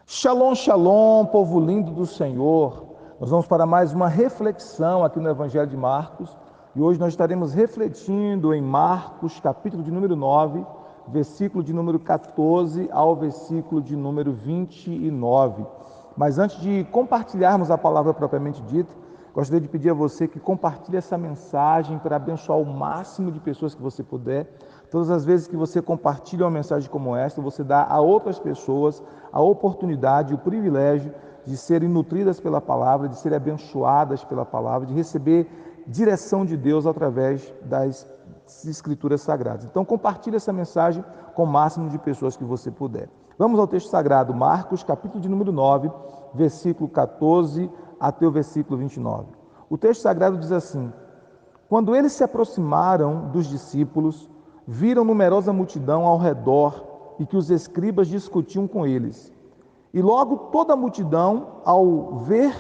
Shalom, shalom, povo lindo do Senhor. Nós vamos para mais uma reflexão aqui no Evangelho de Marcos. E hoje nós estaremos refletindo em Marcos, capítulo de número 9, versículo de número 14 ao versículo de número 29. Mas antes de compartilharmos a palavra propriamente dita, gostaria de pedir a você que compartilhe essa mensagem para abençoar o máximo de pessoas que você puder. Todas as vezes que você compartilha uma mensagem como esta, você dá a outras pessoas a oportunidade, o privilégio de serem nutridas pela palavra, de serem abençoadas pela palavra, de receber direção de Deus através das Escrituras Sagradas. Então, compartilhe essa mensagem com o máximo de pessoas que você puder. Vamos ao texto sagrado, Marcos, capítulo de número 9, versículo 14 até o versículo 29. O texto sagrado diz assim: Quando eles se aproximaram dos discípulos, viram numerosa multidão ao redor e que os escribas discutiam com eles. E logo toda a multidão, ao ver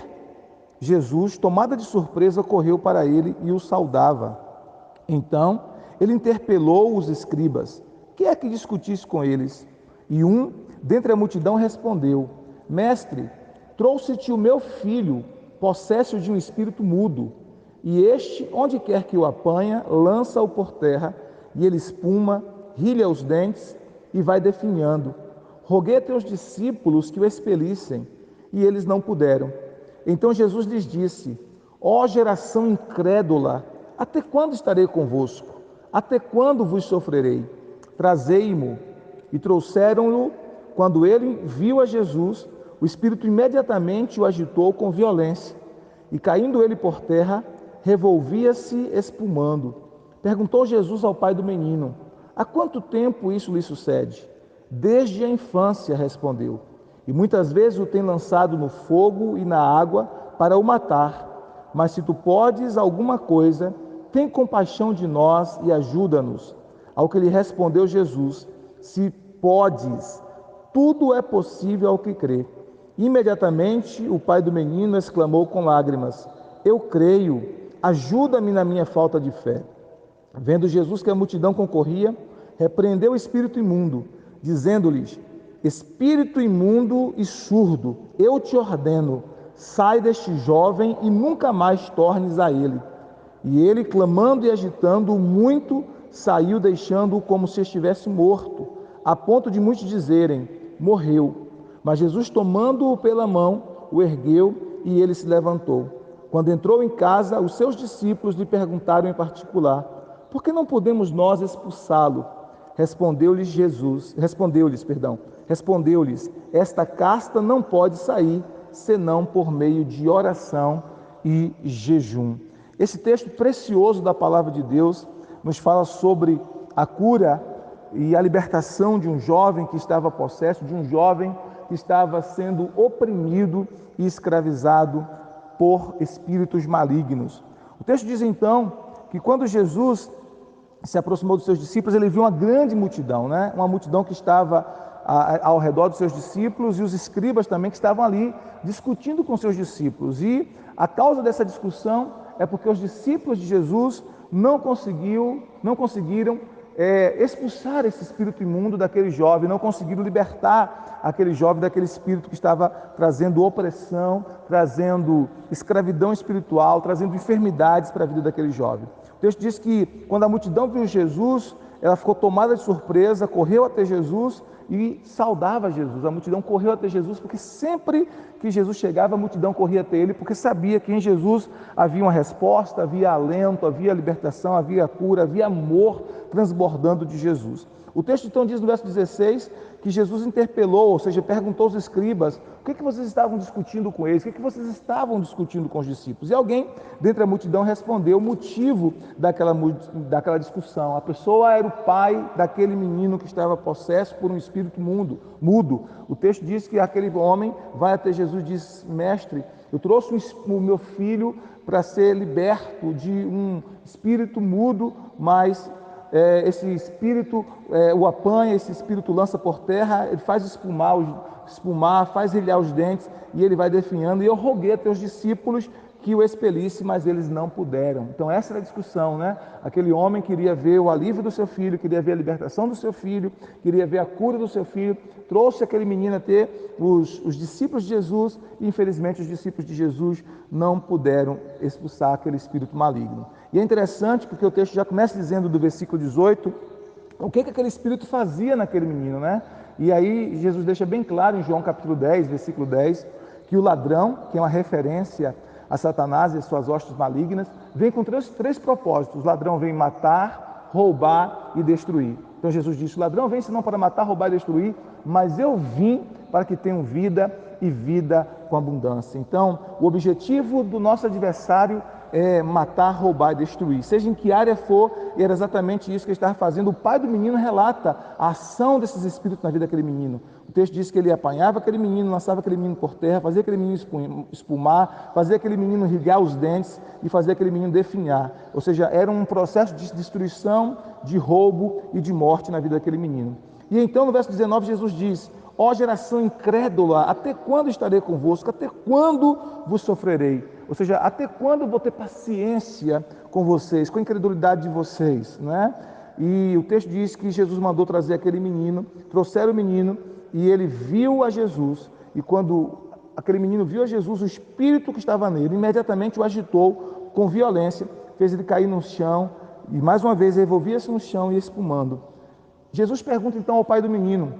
Jesus, tomada de surpresa, correu para ele e o saudava. Então ele interpelou os escribas: que é que discutisse com eles? E um dentre a multidão respondeu: Mestre, trouxe-te o meu filho, possesso de um espírito mudo, e este, onde quer que o apanha, lança-o por terra, e ele espuma, rilha os dentes e vai definhando. Roguei a teus discípulos que o expelissem, e eles não puderam. Então Jesus lhes disse: Ó geração incrédula, até quando estarei convosco? Até quando vos sofrerei? Trazei-mo. E trouxeram-no. Quando ele viu a Jesus, o espírito imediatamente o agitou com violência, e caindo ele por terra, revolvia-se espumando. Perguntou Jesus ao pai do menino: há quanto tempo isso lhe sucede? Desde a infância, respondeu. E muitas vezes o tem lançado no fogo e na água para o matar. Mas se tu podes alguma coisa, tem compaixão de nós e ajuda-nos. Ao que lhe respondeu Jesus: se podes, tudo é possível ao que crê. Imediatamente o pai do menino exclamou com lágrimas: eu creio, ajuda-me na minha falta de fé. Vendo Jesus que a multidão concorria, repreendeu o espírito imundo, dizendo-lhes: espírito imundo e surdo, eu te ordeno, sai deste jovem e nunca mais tornes a ele. E ele, clamando e agitando muito, saiu, deixando-o como se estivesse morto, a ponto de muitos dizerem: morreu. Mas Jesus, tomando-o pela mão, o ergueu e ele se levantou. Quando entrou em casa, os seus discípulos lhe perguntaram em particular: por que não podemos nós expulsá-lo? Respondeu-lhes, esta casta não pode sair, senão por meio de oração e jejum. Esse texto precioso da palavra de Deus nos fala sobre a cura e a libertação de um jovem que estava possesso, de um jovem que estava sendo oprimido e escravizado por espíritos malignos. O texto diz então que quando Jesus se aproximou dos seus discípulos, ele viu uma grande multidão, uma multidão que estava ao redor dos seus discípulos, e os escribas também que estavam ali discutindo com seus discípulos. E a causa dessa discussão é porque os discípulos de Jesus não conseguiram expulsar esse espírito imundo daquele jovem, não conseguiram libertar aquele jovem daquele espírito que estava trazendo opressão, trazendo escravidão espiritual, trazendo enfermidades para a vida daquele jovem. O texto diz que quando a multidão viu Jesus, ela ficou tomada de surpresa, correu até Jesus e saudava Jesus. A multidão correu até Jesus porque sempre que Jesus chegava, a multidão corria até ele, porque sabia que em Jesus havia uma resposta, havia alento, havia libertação, havia cura, havia amor transbordando de Jesus. O texto então diz no verso 16 que Jesus interpelou, ou seja, perguntou aos escribas: o que vocês estavam discutindo com eles? O que vocês estavam discutindo com os discípulos? E alguém dentre a multidão respondeu o motivo daquela discussão. A pessoa era o pai daquele menino que estava possesso por um espírito mudo. O texto diz que aquele homem vai até Jesus e diz: mestre, eu trouxe o meu filho para ser liberto de um espírito mudo, mas esse espírito o apanha, esse espírito lança por terra, ele faz espumar, faz rilhar os dentes e ele vai definhando. E eu roguei a teus discípulos que o expelisse, mas eles não puderam. Então essa era a discussão, né? Aquele homem queria ver o alívio do seu filho, queria ver a libertação do seu filho, queria ver a cura do seu filho, trouxe aquele menino a ter os discípulos de Jesus e infelizmente os discípulos de Jesus não puderam expulsar aquele espírito maligno. E é interessante porque o texto já começa dizendo do versículo 18, o que aquele espírito fazia naquele menino, né? E aí Jesus deixa bem claro em João capítulo 10, versículo 10, que o ladrão, que é uma referência a Satanás e as suas hostes malignas, vem com três propósitos. O ladrão vem matar, roubar e destruir. Então Jesus disse, o ladrão vem senão para matar, roubar e destruir, mas eu vim para que tenham vida e vida com abundância. Então, o objetivo do nosso adversário é matar, roubar e destruir. Seja em que área for, era exatamente isso que ele estava fazendo. O pai do menino relata a ação desses espíritos na vida daquele menino. O texto diz que ele apanhava aquele menino, lançava aquele menino por terra, fazia aquele menino espumar, fazia aquele menino irrigar os dentes e fazia aquele menino definhar. Ou seja, era um processo de destruição, de roubo e de morte na vida daquele menino. E então no verso 19 Jesus diz, ó geração incrédula, até quando estarei convosco? Até quando vos sofrerei? Ou seja, até quando vou ter paciência com vocês, com a incredulidade de vocês, né? E o texto diz que Jesus mandou trazer aquele menino, trouxeram o menino e ele viu a Jesus. E quando aquele menino viu a Jesus, o espírito que estava nele imediatamente o agitou com violência, fez ele cair no chão e mais uma vez revolvia-se no chão e espumando. Jesus pergunta então ao pai do menino,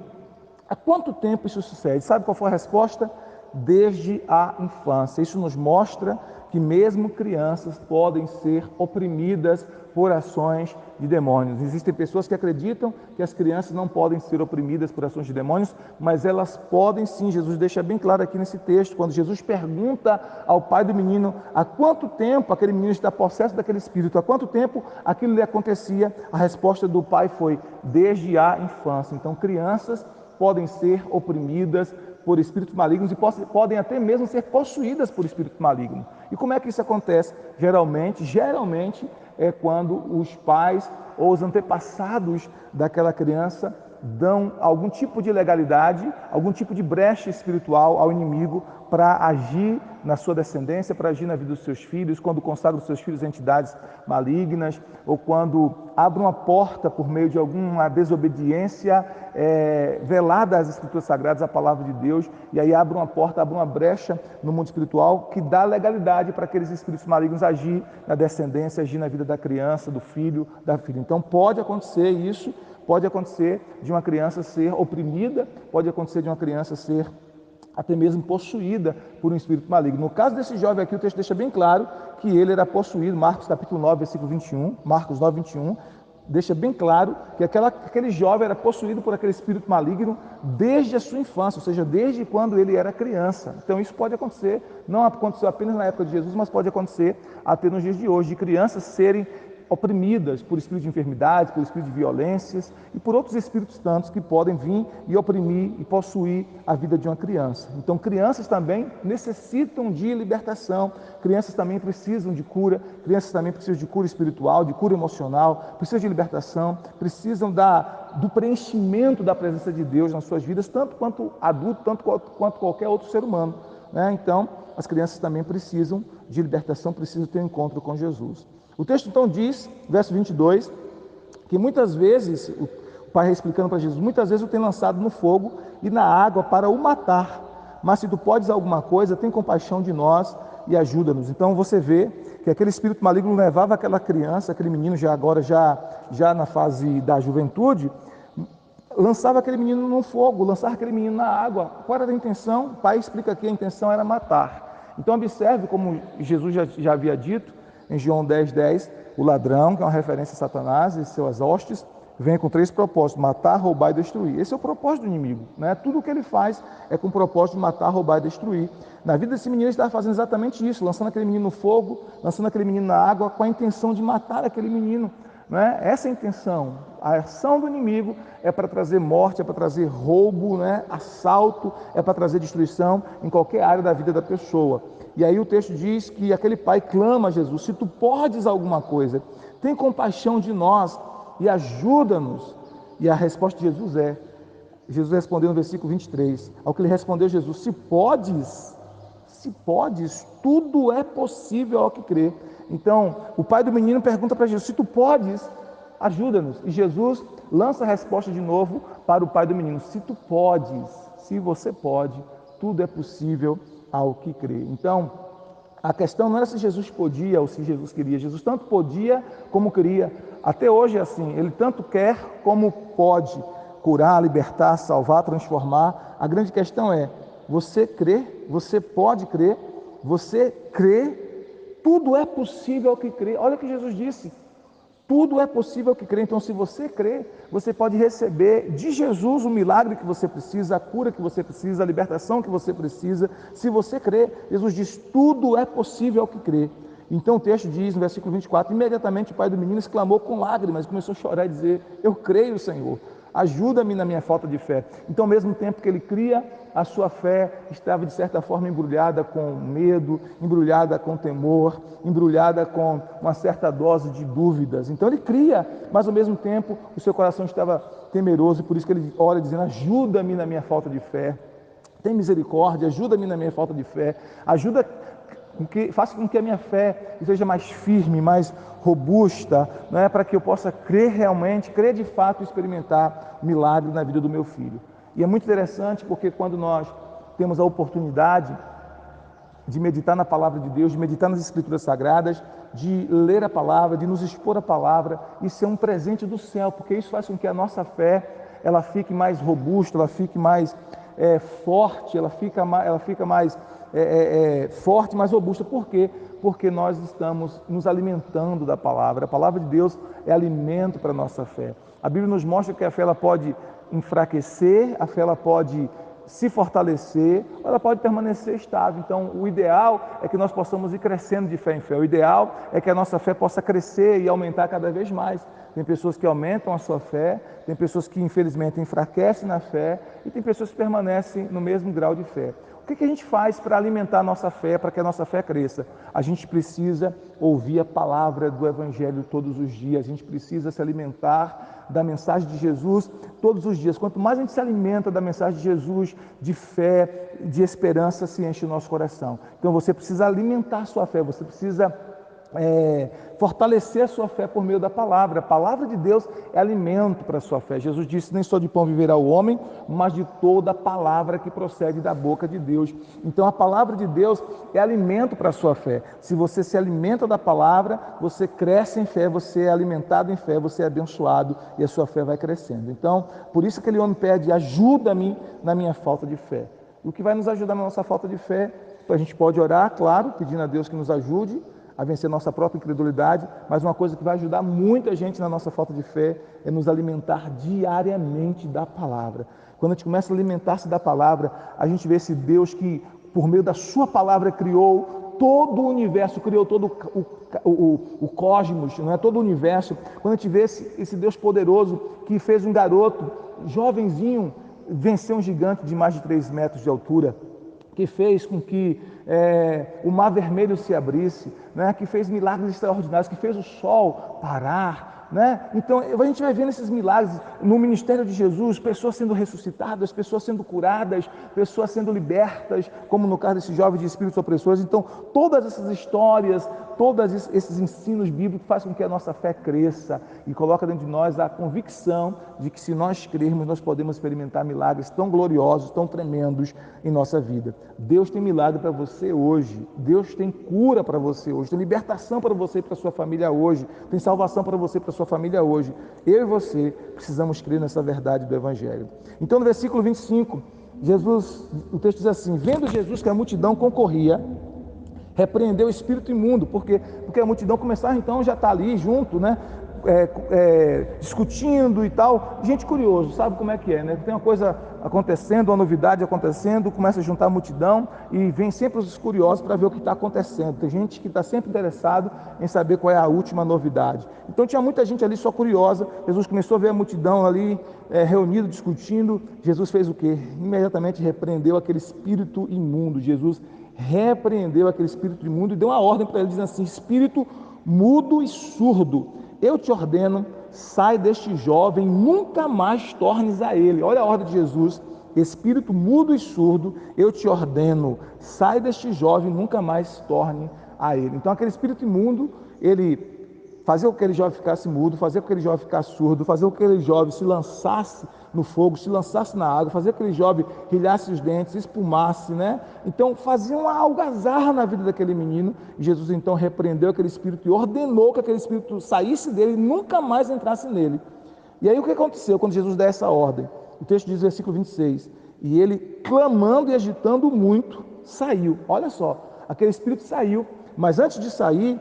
há quanto tempo isso sucede? Sabe qual foi a resposta? Desde a infância. Isso nos mostra que mesmo crianças podem ser oprimidas por ações de demônios. Existem pessoas que acreditam que as crianças não podem ser oprimidas por ações de demônios, mas elas podem sim. Jesus deixa bem claro aqui nesse texto, quando Jesus pergunta ao pai do menino há quanto tempo aquele menino está possesso daquele espírito, há quanto tempo aquilo lhe acontecia, a resposta do pai foi desde a infância. Então crianças podem ser oprimidas por espíritos malignos e podem até mesmo ser possuídas por espírito maligno. E como é que isso acontece? Geralmente é quando os pais ou os antepassados daquela criança dão algum tipo de legalidade, algum tipo de brecha espiritual ao inimigo para agir na sua descendência, para agir na vida dos seus filhos, quando consagram os seus filhos a entidades malignas, ou quando abrem uma porta por meio de alguma desobediência velada às Escrituras Sagradas, à Palavra de Deus, e aí abrem uma porta, abrem uma brecha no mundo espiritual que dá legalidade para aqueles espíritos malignos agir na descendência, agir na vida da criança, do filho, da filha. Então pode acontecer isso, pode acontecer de uma criança ser oprimida, pode acontecer de uma criança ser até mesmo possuída por um espírito maligno. No caso desse jovem aqui, o texto deixa bem claro que ele era possuído, Marcos capítulo 9, versículo 21, Marcos 9, 21, deixa bem claro que aquele jovem era possuído por aquele espírito maligno desde a sua infância, ou seja, desde quando ele era criança. Então isso pode acontecer, não aconteceu apenas na época de Jesus, mas pode acontecer até nos dias de hoje, de crianças serem oprimidas por espírito de enfermidade, por espírito de violências e por outros espíritos tantos que podem vir e oprimir e possuir a vida de uma criança. Então crianças também necessitam de libertação, crianças também precisam de cura, crianças também precisam de cura espiritual, de cura emocional, precisam de libertação, precisam do preenchimento da presença de Deus nas suas vidas, tanto quanto adulto, tanto quanto qualquer outro ser humano, né? Então as crianças também precisam de libertação, precisam ter um encontro com Jesus. O texto então diz, verso 22, que muitas vezes, o pai explicando para Jesus, muitas vezes o tem lançado no fogo e na água para o matar, mas se tu podes alguma coisa, tem compaixão de nós e ajuda-nos. Então você vê que aquele espírito maligno levava aquela criança, aquele menino já na fase da juventude, lançava aquele menino no fogo, lançava aquele menino na água. Qual era a intenção? O pai explica aqui, a intenção era matar. Então observe como Jesus já havia dito, em João 10, 10, o ladrão, que é uma referência a Satanás e seus hostes, vem com 3 propósitos, matar, roubar e destruir. Esse é o propósito do inimigo, né? Tudo o que ele faz é com o propósito de matar, roubar e destruir. Na vida desse menino ele estava fazendo exatamente isso, lançando aquele menino no fogo, lançando aquele menino na água, com a intenção de matar aquele menino, né? Essa é a intenção. A ação do inimigo é para trazer morte, é para trazer roubo, né? Assalto, é para trazer destruição em qualquer área da vida da pessoa. E aí o texto diz que aquele pai clama a Jesus, se tu podes alguma coisa, tem compaixão de nós e ajuda-nos. E a resposta de Jesus respondeu no versículo 23, ao que lhe respondeu Jesus, se Se podes, tudo é possível ao que crê. Então, o pai do menino pergunta para Jesus: se tu podes, ajuda-nos. E Jesus lança a resposta de novo para o pai do menino: se tu podes, se você pode, tudo é possível ao que crê. Então, a questão não era se Jesus podia ou se Jesus queria. Jesus tanto podia como queria. Até hoje é assim, ele tanto quer como pode curar, libertar, salvar, transformar. A grande questão é: você crê? Você pode crer? Você crê? Tudo é possível ao que crê. Olha o que Jesus disse: tudo é possível ao que crê. Então, se você crê, você pode receber de Jesus o milagre que você precisa, a cura que você precisa, a libertação que você precisa. Se você crê, Jesus diz: tudo é possível ao que crê. Então o texto diz, no versículo 24, imediatamente o pai do menino exclamou com lágrimas, começou a chorar e dizer: eu creio, Senhor, ajuda-me na minha falta de fé. Então, ao mesmo tempo que ele cria, a sua fé estava de certa forma embrulhada com medo, embrulhada com temor, embrulhada com uma certa dose de dúvidas. Então ele cria, mas ao mesmo tempo o seu coração estava temeroso, e por isso que ele ora dizendo: ajuda-me na minha falta de fé, tem misericórdia, ajuda-me na minha falta de fé, faça com que a minha fé seja mais firme, mais robusta, né, para que eu possa crer realmente, crer de fato e experimentar milagre na vida do meu filho. E é muito interessante porque quando nós temos a oportunidade de meditar na palavra de Deus, de meditar nas Escrituras Sagradas, de ler a palavra, de nos expor a palavra, isso é um presente do céu, porque isso faz com que a nossa fé ela fique mais robusta, ela fique mais forte, ela fica mais forte, mais robusta. Por quê? Porque nós estamos nos alimentando da palavra. A palavra de Deus é alimento para a nossa fé. A Bíblia nos mostra que a fé ela pode enfraquecer, a fé ela pode se fortalecer, ou ela pode permanecer estável. Então, o ideal é que nós possamos ir crescendo de fé em fé. O ideal é que a nossa fé possa crescer e aumentar cada vez mais. Tem pessoas que aumentam a sua fé, tem pessoas que infelizmente enfraquecem na fé e tem pessoas que permanecem no mesmo grau de fé. O que a gente faz para alimentar a nossa fé, para que a nossa fé cresça? A gente precisa ouvir a palavra do Evangelho todos os dias, a gente precisa se alimentar da mensagem de Jesus todos os dias. Quanto mais a gente se alimenta da mensagem de Jesus, de fé, de esperança, se enche o nosso coração. Então você precisa alimentar a sua fé, você precisa fortalecer a sua fé por meio da palavra. A palavra de Deus é alimento para a sua fé. Jesus disse: nem só de pão viverá o homem, mas de toda a palavra que procede da boca de Deus. Então a palavra de Deus é alimento para a sua fé. Se você se alimenta da palavra, você cresce em fé, você é alimentado em fé, você é abençoado e a sua fé vai crescendo. Então, por isso aquele homem pede: ajuda-me na minha falta de fé. E o que vai nos ajudar na nossa falta de fé? A gente pode orar, claro, pedindo a Deus que nos ajude a vencer nossa própria incredulidade, mas uma coisa que vai ajudar muita gente na nossa falta de fé é nos alimentar diariamente da palavra. Quando a gente começa a alimentar-se da palavra, a gente vê esse Deus que, por meio da sua palavra, criou todo o universo, criou todo o cosmos, não é? Todo o universo. Quando a gente vê esse Deus poderoso que fez um garoto, jovenzinho, vencer um gigante de mais de 3 metros de altura, que fez com que o mar vermelho se abrisse, né? Que fez milagres extraordinários, que fez o sol parar, né? Então a gente vai vendo esses milagres no ministério de Jesus, pessoas sendo ressuscitadas, pessoas sendo curadas, pessoas sendo libertas, como no caso desse jovem de espíritos opressores. Então todas essas histórias, todos esses ensinos bíblicos fazem com que a nossa fé cresça e coloca dentro de nós a convicção de que se nós crermos, nós podemos experimentar milagres tão gloriosos, tão tremendos em nossa vida. Deus tem milagre para você hoje, Deus tem cura para você hoje, tem libertação para você e para a sua família hoje, tem salvação para você e para a sua família hoje. Eu e você precisamos crer nessa verdade do Evangelho. Então no versículo 25, o texto diz assim: vendo Jesus que a multidão concorria, repreendeu o espírito imundo. Porque a multidão começava então já está ali junto, né? Discutindo e tal. Gente curioso, sabe como é que é, né? Tem uma coisa acontecendo, uma novidade acontecendo, começa a juntar a multidão e vem sempre os curiosos para ver o que está acontecendo. Tem gente que está sempre interessado em saber qual é a última novidade. Então tinha muita gente ali só curiosa. Jesus começou a ver a multidão ali reunida, discutindo. Jesus fez o quê? Imediatamente repreendeu aquele espírito imundo. Jesus repreendeu aquele espírito imundo e deu uma ordem para ele, dizendo assim: espírito mudo e surdo, eu te ordeno, sai deste jovem, nunca mais tornes a ele. Olha a ordem de Jesus espírito mudo e surdo, eu te ordeno, sai deste jovem e nunca mais torne a ele. Então aquele espírito imundo, ele fazia com que aquele jovem ficasse mudo, fazia com que aquele jovem ficasse surdo, fazia com que aquele jovem se lançasse no fogo, se lançasse na água, fazia com que aquele jovem rilhasse os dentes, espumasse, né? Então fazia uma algazarra na vida daquele menino. E Jesus então repreendeu aquele espírito e ordenou que aquele espírito saísse dele e nunca mais entrasse nele. E aí o que aconteceu quando Jesus dá essa ordem? O texto diz, versículo 26, e ele, clamando e agitando muito, saiu. Olha só, aquele espírito saiu, mas antes de sair,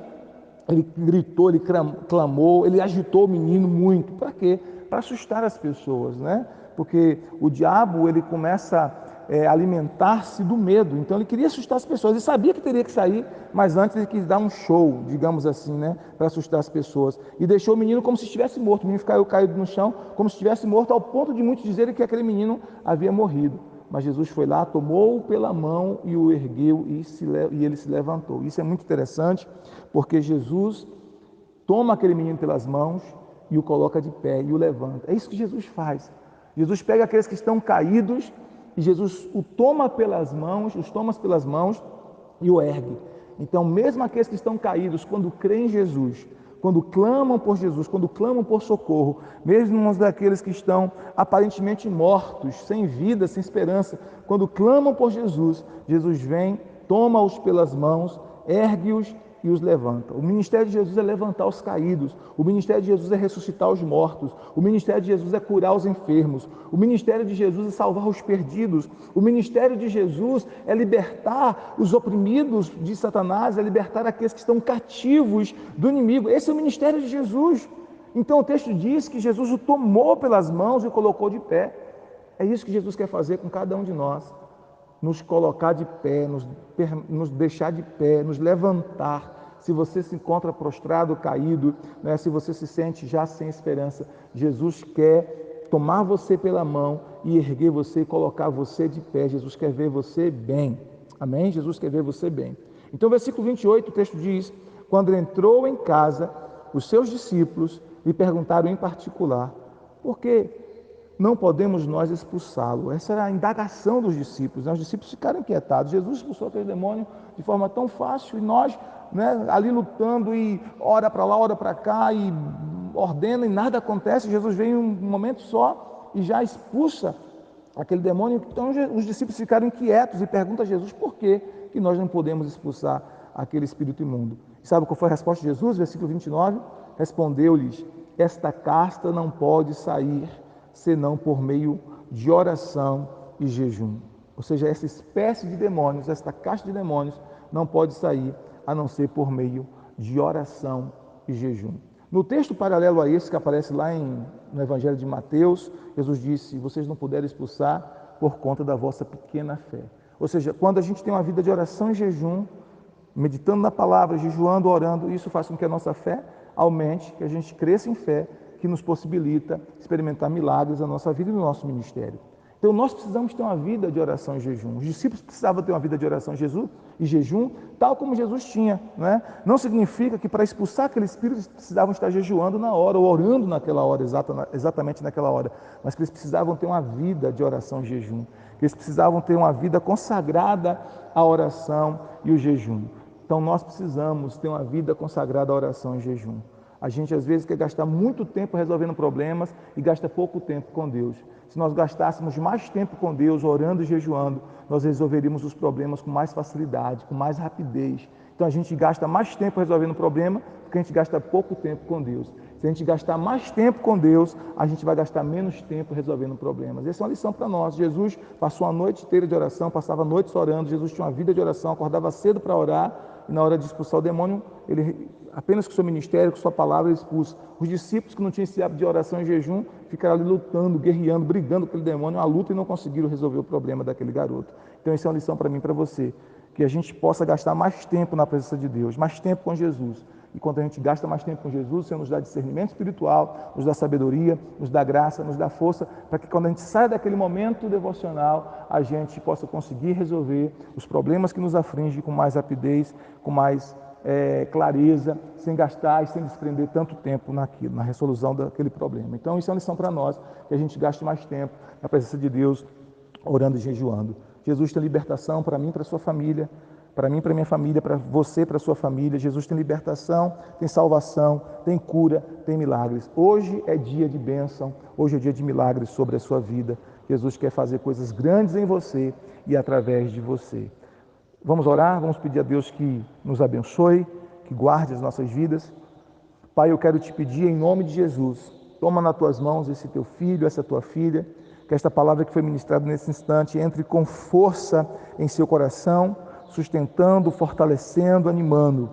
ele gritou, ele clamou, ele agitou o menino muito. Para quê? Para assustar as pessoas, né? Porque o diabo, ele começa a alimentar-se do medo. Então ele queria assustar as pessoas. Ele sabia que teria que sair, mas antes ele quis dar um show, digamos assim, né? Para assustar as pessoas. E deixou o menino como se estivesse morto. O menino ficou caído no chão, como se estivesse morto, ao ponto de muitos dizerem que aquele menino havia morrido. Mas Jesus foi lá, tomou-o pela mão e o ergueu e ele se levantou. Isso é muito interessante, porque Jesus toma aquele menino pelas mãos e o coloca de pé e o levanta. É isso que Jesus faz. Jesus pega aqueles que estão caídos e Jesus o toma pelas mãos, os toma pelas mãos e o ergue. Então, mesmo aqueles que estão caídos, quando creem em Jesus, quando clamam por Jesus, quando clamam por socorro, mesmo os daqueles que estão aparentemente mortos, sem vida, sem esperança, quando clamam por Jesus, Jesus vem, toma-os pelas mãos, ergue-os e os levanta. O ministério de Jesus é levantar os caídos, o ministério de Jesus é ressuscitar os mortos, o ministério de Jesus é curar os enfermos, o ministério de Jesus é salvar os perdidos, o ministério de Jesus é libertar os oprimidos de Satanás, é libertar aqueles que estão cativos do inimigo. Esse é o ministério de Jesus. Então o texto diz que Jesus o tomou pelas mãos e o colocou de pé. É isso que Jesus quer fazer com cada um de nós. Nos colocar de pé, nos deixar de pé, nos levantar. Se você se encontra prostrado, caído, né? Se você se sente já sem esperança, Jesus quer tomar você pela mão e erguer você e colocar você de pé. Jesus quer ver você bem. Amém? Jesus quer ver você bem. Então, versículo 28, o texto diz, quando ele entrou em casa, os seus discípulos lhe perguntaram em particular, por que não podemos nós expulsá-lo? Essa era a indagação dos discípulos, né? Os discípulos ficaram inquietados. Jesus expulsou aquele demônio de forma tão fácil e nós, né, ali lutando e ora para lá, ora para cá e ordena e nada acontece. Jesus vem em um momento só e já expulsa aquele demônio. Então os discípulos ficaram inquietos e perguntam a Jesus por que nós não podemos expulsar aquele espírito imundo. E sabe qual foi a resposta de Jesus? Versículo 29, respondeu-lhes, esta casta não pode sair senão por meio de oração e jejum. Ou seja, essa espécie de demônios, esta casta de demônios, não pode sair a não ser por meio de oração e jejum. No texto paralelo a esse, que aparece lá no Evangelho de Mateus, Jesus disse, vocês não puderam expulsar por conta da vossa pequena fé. Ou seja, quando a gente tem uma vida de oração e jejum, meditando na palavra, jejuando, orando, isso faz com que a nossa fé aumente, que a gente cresça em fé, que nos possibilita experimentar milagres na nossa vida e no nosso ministério. Então nós precisamos ter uma vida de oração e jejum. Os discípulos precisavam ter uma vida de oração e jejum, tal como Jesus tinha, né? Não significa que para expulsar aquele espírito eles precisavam estar jejuando na hora, ou orando naquela hora, exatamente naquela hora, mas que eles precisavam ter uma vida de oração e jejum, que eles precisavam ter uma vida consagrada à oração e o jejum. Então nós precisamos ter uma vida consagrada à oração e jejum. A gente às vezes quer gastar muito tempo resolvendo problemas e gasta pouco tempo com Deus. Se nós gastássemos mais tempo com Deus, orando e jejuando, nós resolveríamos os problemas com mais facilidade, com mais rapidez. Então a gente gasta mais tempo resolvendo o problema, porque a gente gasta pouco tempo com Deus. Se a gente gastar mais tempo com Deus, a gente vai gastar menos tempo resolvendo problemas. Essa é uma lição para nós. Jesus passou a noite inteira de oração, passava noites orando. Jesus tinha uma vida de oração, acordava cedo para orar. E na hora de expulsar o demônio, ele apenas com o seu ministério, com sua palavra, ele expulsa. Os discípulos que não tinham esse hábito de oração e jejum, ficaram ali lutando, guerreando, brigando com aquele demônio, uma luta, e não conseguiram resolver o problema daquele garoto. Então isso é uma lição para mim e para você, que a gente possa gastar mais tempo na presença de Deus, mais tempo com Jesus. E quando a gente gasta mais tempo com Jesus, o Senhor nos dá discernimento espiritual, nos dá sabedoria, nos dá graça, nos dá força, para que quando a gente saia daquele momento devocional, a gente possa conseguir resolver os problemas que nos afligem com mais rapidez, com mais clareza, sem gastar e sem desprender tanto tempo naquilo, na resolução daquele problema. Então isso é uma lição para nós, que a gente gaste mais tempo na presença de Deus, orando e jejuando. Jesus tem libertação para mim e para a sua família, para mim e para minha família, para você e para a sua família. Jesus tem libertação, tem salvação, tem cura, tem milagres. Hoje é dia de bênção, hoje é dia de milagres sobre a sua vida. Jesus quer fazer coisas grandes em você e através de você. Vamos orar, vamos pedir a Deus que nos abençoe, que guarde as nossas vidas. Pai, eu quero te pedir em nome de Jesus, toma nas tuas mãos esse teu filho, essa tua filha, que esta palavra que foi ministrada nesse instante entre com força em seu coração, sustentando, fortalecendo, animando.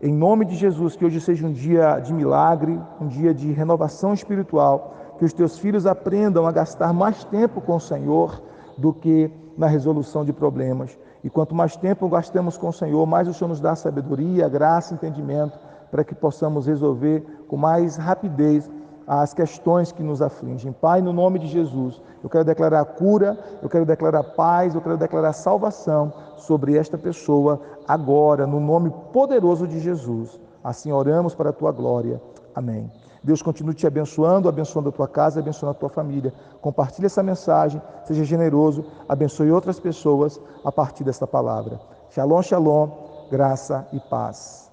Em nome de Jesus, que hoje seja um dia de milagre, um dia de renovação espiritual, que os teus filhos aprendam a gastar mais tempo com o Senhor do que na resolução de problemas. E quanto mais tempo gastamos com o Senhor, mais o Senhor nos dá sabedoria, graça, entendimento, para que possamos resolver com mais rapidez as questões que nos afligem. Pai, no nome de Jesus, eu quero declarar cura, eu quero declarar paz, eu quero declarar salvação sobre esta pessoa agora, no nome poderoso de Jesus. Assim oramos para a tua glória. Amém. Deus continue te abençoando, abençoando a tua casa, abençoando a tua família. Compartilhe essa mensagem, seja generoso, abençoe outras pessoas a partir desta palavra. Shalom, shalom, graça e paz.